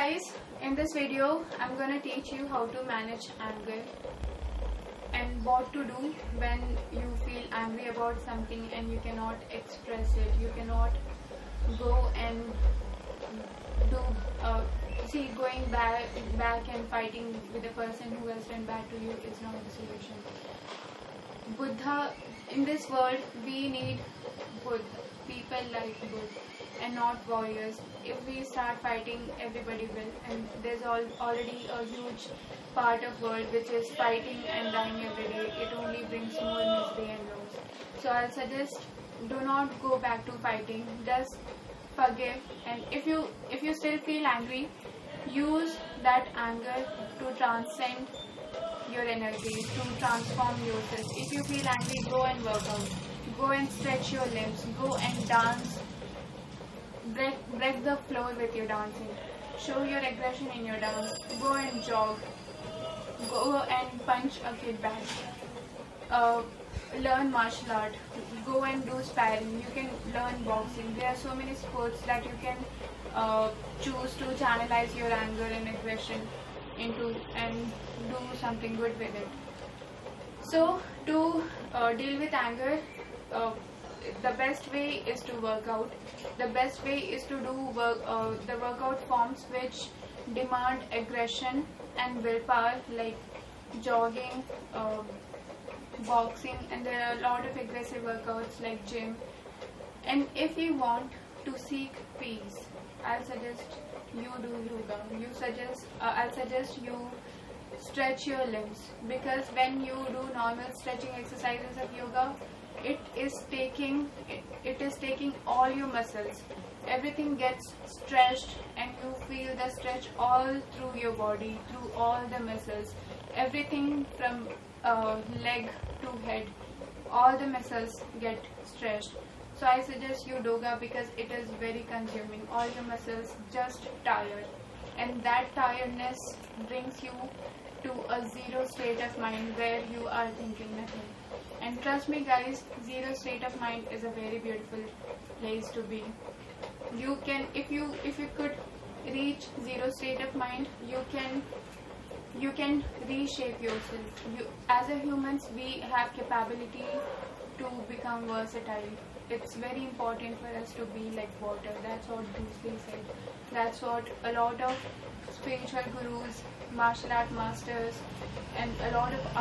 guys, in this video I'm gonna teach you how to manage anger and what to do when you feel angry about something and you cannot express it. You cannot go and do going back and fighting with a person who has done bad to you is not the solution. Buddha, in this world we need people like Buddha and not warriors. If we start fighting, everybody will, and there's already a huge part of world which is fighting and dying every day. It only brings more misery and loss. So I'll suggest, do not go back to fighting. Just forgive, and if you still feel angry, use that anger to transcend your energy, to transform yourself. If you feel angry, go and work out, go and stretch your limbs, go and dance, break the floor with your dancing, show your aggression in your dance, go and jog, go and punch a kid back, learn martial art, go and do sparring, you can learn boxing. There are so many sports that you can choose to channelize your anger and aggression into and do something good with it. So to deal with anger, the best way is to work out. The best way is to do the workout forms which demand aggression and willpower, like jogging, boxing, and there are a lot of aggressive workouts like gym. And if you want to seek peace, I'll suggest you do yoga. I'll suggest you stretch your limbs, because when you do normal stretching exercises of yoga, it is taking all your muscles. Everything gets stretched and you feel the stretch all through your body, through all the muscles. Everything from leg to head, all the muscles get stretched. So I suggest you yoga because it is very consuming. All your muscles just tired, and that tiredness brings you to a zero state of mind where you are thinking nothing. And trust me guys, zero state of mind is a very beautiful place to be. You can, if you could reach zero state of mind, you can reshape yourself. As a humans, we have capability to become versatile. It's very important for us to be like water. That's what Bruce Lee said. That's what a lot of spiritual gurus, martial art masters, and a lot of